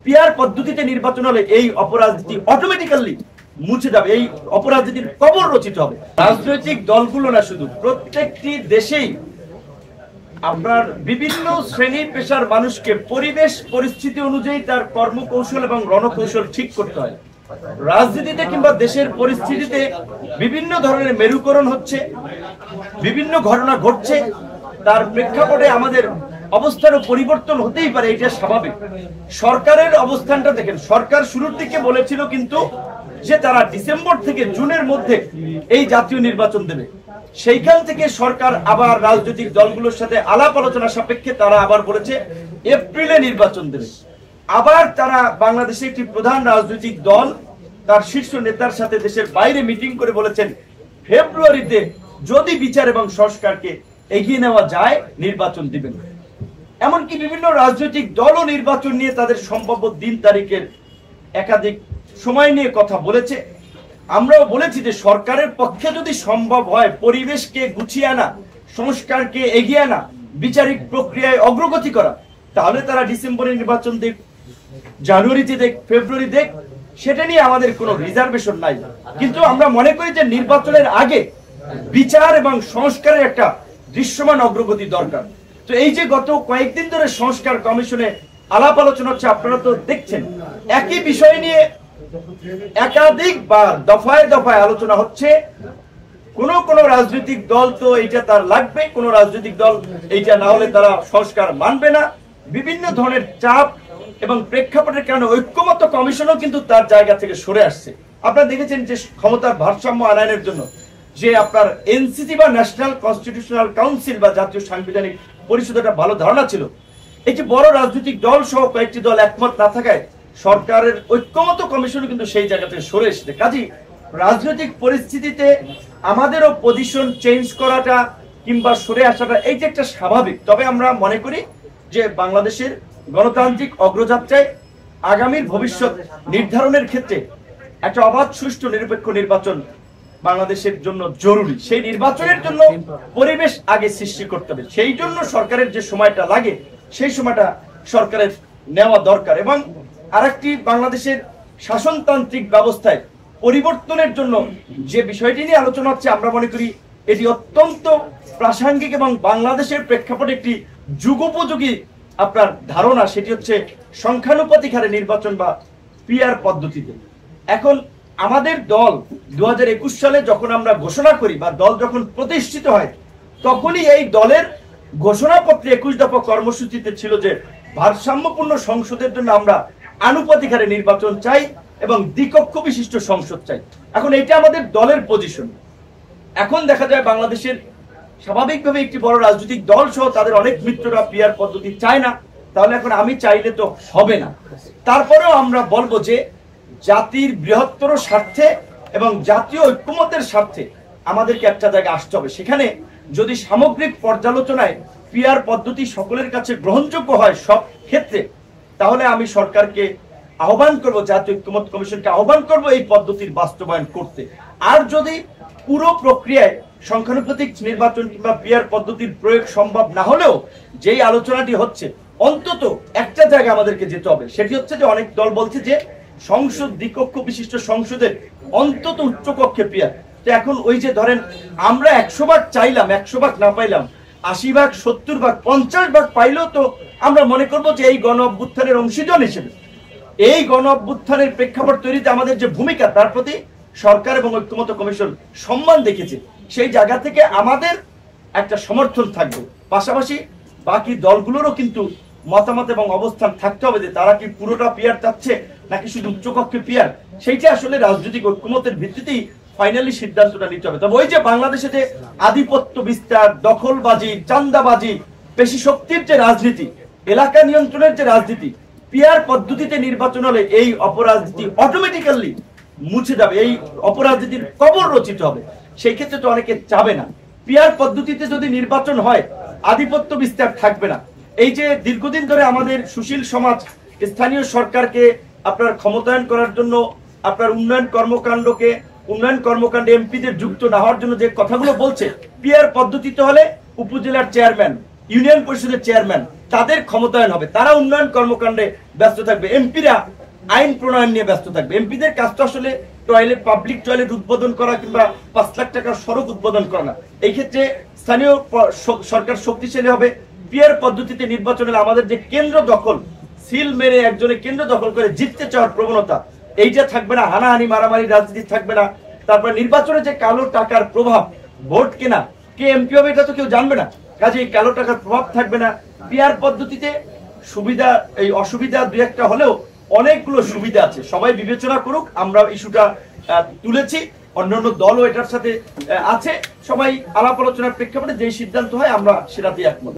Peer পদ্ধতিতে নির্বাচন হলে এই অপরাজনীতি অটোমেটিক্যালি মুছে যাবে, এই অপরাজনীতির কবর রচিত হবে। রাজনৈতিক দলগুলো না, শুধু প্রত্যেকটি দেশেই আপনার বিভিন্ন শ্রেণী পেশার মানুষকে পরিবেশ পরিস্থিতি অনুযায়ী তার কর্মকৌশল এবং রণকৌশল ঠিক করতে হয়। রাজনীতিতে কিংবা দেশের পরিস্থিতিতে বিভিন্ন ধরনের মেরুকরণ হচ্ছে, বিভিন্ন ঘটনা ঘটছে, তার প্রেক্ষাপটে আমাদের অবস্থারও পরিবর্তন হতেই পারে, এটা স্বাভাবিক। সরকারের অবস্থানটা দেখেন, সরকার শুরুর দিকে বলেছিল কিন্তু যে তারা ডিসেম্বর থেকে জুনের মধ্যে এই জাতীয় নির্বাচন দেবে। সেইখান থেকে সরকার আবার রাজনৈতিক দলগুলোর সাথে আলাপ আলোচনা সাপেক্ষে তারা আবার বলেছে এপ্রিলে নির্বাচন দেবে। আবার তারা বাংলাদেশে একটি প্রধান রাজনৈতিক দল তার শীর্ষ নেতার সাথে দেশের বাইরে মিটিং করে বলেছেন ফেব্রুয়ারিতে যদি বিচার এবং সংস্কারকে এগিয়ে নেওয়া যায় নির্বাচন দিবেন। এমনকি বিভিন্ন রাজনৈতিক দলও নির্বাচন নিয়ে তাদের সম্ভাব্য দিন তারিখের একাধিক সময় নিয়ে কথা বলেছে। আমরাও বলেছি যে সরকারের পক্ষে যদি সম্ভব হয় পরিবেশকে গুছিয়ে আনা, সংস্কারকে এগিয়ে আনা, বিচারিক প্রক্রিয়ায় অগ্রগতি করা, তাহলে তারা ডিসেম্বরে নির্বাচন দেখ, জানুয়ারিতে দেখ, ফেব্রুয়ারি দেখ, সেটা নিয়ে আমাদের কোনো রিজার্ভেশন নাই। কিন্তু আমরা মনে করি যে নির্বাচনের আগে বিচার এবং সংস্কারের একটা দৃশ্যমান অগ্রগতি দরকার। তো এই যে গত কয়েকদিন ধরে সংস্কার কমিশনে আলাপ আলোচনা হচ্ছে, আপনারা তো দেখছেন একই বিষয় নিয়ে একাধিকবার দফায় দফায় আলোচনা হচ্ছে। কোন কোন রাজনৈতিক দল তো এইটা তার লাগবে, কোন রাজনৈতিক দল এইটা না হলে তারা সংস্কার মানবে না। বিভিন্ন ধরনের চাপ এবং প্রেক্ষাপটের কারণে ঐক্যমত্য কমিশনও কিন্তু তার জায়গা থেকে সরে আসছে। আপনারা দেখেছেন যে ক্ষমতার ভারসাম্য আনয়নের জন্য যে আপনার এনসিসি বা ন্যাশনাল কনস্টিটিউশনাল কাউন্সিল বা জাতীয় সাংবিধানিক পরিষদ একটা ভালো ধারণা ছিল। একটি বড় রাজনৈতিক দল সহ কয়েকটি দল একমত না থাকায় সরকারের ঐক্যমত্য কমিশন কিন্তু সেই জায়গা থেকে সরে এসেছে। কাজী রাজনৈতিক পরিস্থিতিতে আমাদেরও পজিশন চেঞ্জ করাটা কিংবা সরে আসাটা এইটা একটা স্বাভাবিক। তবে আমরা মনে করি যে বাংলাদেশের গণতান্ত্রিক অগ্রযাত্রায় আগামীর ভবিষ্যৎ নির্ধারণের ক্ষেত্রে একটা অবাধ, সুষ্ঠু, নিরপেক্ষ নির্বাচন বাংলাদেশের জন্য জরুরি। সেই নির্বাচনের জন্য পরিবেশ আগে সৃষ্টি করতে হবে। সেই জন্য সরকারের যে সময়টা লাগে সেই সময়টা সরকারের নেওয়া দরকার। এবং আরেকটি, বাংলাদেশের শাসনতান্ত্রিক ব্যবস্থায় পরিবর্তনের জন্য যে বিষয়টি নিয়ে আলোচনা হচ্ছে, আমরা মনে করি এটি অত্যন্ত প্রাসঙ্গিক এবং বাংলাদেশের প্রেক্ষাপটে একটি যুগোপযোগী আপনার ধারণা। সেটি হচ্ছে সংখ্যানুপাতিক হারে নির্বাচন বা পিআর পদ্ধতিতে। এখন আমাদের দল 2021 সালে যখন আমরা ঘোষণা করি বা দল যখন প্রতিষ্ঠিত হয়, তখনই এই দলের ঘোষণাপত্রে 21 দফা কর্মসূচিতে ছিল যে ভারসাম্যপূর্ণ সংসদের জন্য আমরা আনুপাতিক হারে নির্বাচন চাই এবং দ্বিকক্ষ বিশিষ্ট সংসদ চাই। এখন এটা আমাদের দলের পজিশন। এখন দেখা যায় বাংলাদেশের স্বাভাবিকভাবে একটি বড় রাজনৈতিক দল সহ তাদের অনেক মিত্ররা পিআর পদ্ধতি চায় না, তাহলে এখন আমি চাইলে তো হবে না। তারপরেও আমরা বলবো যে জাতির বৃহত্তর স্বার্থে এবং জাতীয় ঐক্যমত্যের স্বার্থে আমাদেরকে একটা জায়গায় আসতে হবে। সেখানে যদি সামগ্রিক পর্যালোচনায় পিআর পদ্ধতি সকলের কাছে গ্রহণযোগ্য হয় সব ক্ষেত্রে, তাহলে আমি সরকারকে আহ্বান করব, জাতীয় ঐক্যমত্য কমিশনকে আহ্বান করব এই পদ্ধতির বাস্তবায়ন করতে। আর যদি পুরো প্রক্রিয়ায় সংখ্যানুপাতিক নির্বাচন কিংবা পিআর পদ্ধতির প্রয়োগ সম্ভব না হলেও যেই আলোচনাটি হচ্ছে, অন্তত একটা জায়গা আমাদেরকে যেতে হবে। সেটি হচ্ছে যে অনেক দল বলছে যে সংসদ দ্বিকক্ষ বিশিষ্ট সংসদের অন্তত উচ্চকক্ষে পিআর। তো এখন ওই যে ধরেন আমরা 100 ভাগ চাইলাম, 100 ভাগ না পাইলাম, 80 ভাগ, 70 ভাগ, 50 ভাগ পাইলেও তো আমরা মনে করবো যে এই গণ অভ্যুত্থানের অংশীজন হিসেবে এই গণ অভ্যুত্থানের প্রেক্ষাপট তৈরিতে আমাদের যে ভূমিকা, তার প্রতি সরকার এবং ঐক্যমত্য কমিশন সম্মান দেখেছে। সেই জায়গা থেকে আমাদের একটা সমর্থন থাকবে। পাশাপাশি বাকি দলগুলোরও কিন্তু মতামত এবং অবস্থান থাকতে হবে যে তারা কি পুরোটা পিআর চাচ্ছে নাকি শুধু উচ্চকক্ষে পিআর। সেইটা আসলে রাজনৈতিক ঐক্যমতের ভিত্তিতেই ফাইনালি সিদ্ধান্তটা নিতে হবে। তবে ওই যে বাংলাদেশে যে আধিপত্য বিস্তার, দখলবাজি, চান্দাবাজি, পেশি শক্তির যে রাজনীতি, এলাকা নিয়ন্ত্রণের যে রাজনীতি, পিআর পদ্ধতিতে নির্বাচন হলে এই অপরাজনীতি অটোমেটিক্যালি মুছে যাবে, এই অপরাজনীতির কবর রচিত হবে। সেই ক্ষেত্রে তো অনেকে চাবে না। পিআর পদ্ধতিতে যদি নির্বাচন হয় আধিপত্য বিস্তার থাকবে না। এই যে দীর্ঘদিন ধরে আমাদের সুশীল সমাজ স্থানীয় সরকারকে আপনার ক্ষমতায়ন করার জন্য আপনার উন্নয়ন কর্মকাণ্ডে এমপিদের যুক্ত না হওয়ার জন্য যে কথাগুলো বলছে, পিআর পদ্ধতিতে হলে উপজেলার চেয়ারম্যান, ইউনিয়ন পরিষদের চেয়ারম্যান, তাদের ক্ষমতায়ন হবে, তারা উন্নয়ন কর্মকাণ্ডে ব্যস্ত থাকবে, এমপিরা আইন প্রণয়ন নিয়ে ব্যস্ত থাকবে। এমপিদের কাজ তো আসলে টয়লেট, পাবলিক টয়লেট উদ্বোধন করা কিংবা 5 লাখ টাকার সড়ক উদ্বোধন করা না। এই ক্ষেত্রে স্থানীয় সরকার শক্তিশালী হবে। পিয়ার পদ্ধতিতে নির্বাচনের আমাদের যে কেন্দ্র দখল, সিল মেরে একজনের কেন্দ্র দখল করে জিততে চাওয়ার প্রবণতা, এইটা থাকবে না। হানাহানি মারামারি রাজনীতি থাকবে না। তারপর নির্বাচনে যে কালো টাকার প্রভাব, ভোট কেনা, কে এমপি হবে এটা তো কেউ জানবে না, কাজে এই কালো টাকার প্রভাব থাকবে না। পিয়ার পদ্ধতিতে সুবিধা, এই অসুবিধা দুই একটা হলেও অনেকগুলো সুবিধা আছে, সবাই বিবেচনা করুক। আমরা ইস্যুটা তুলেছি, অন্যান্য দলও এটার সাথে আছে, সবাই আলাপ আলোচনার প্রেক্ষাপটে যেই সিদ্ধান্ত হয় আমরা সেটাতেই একমত।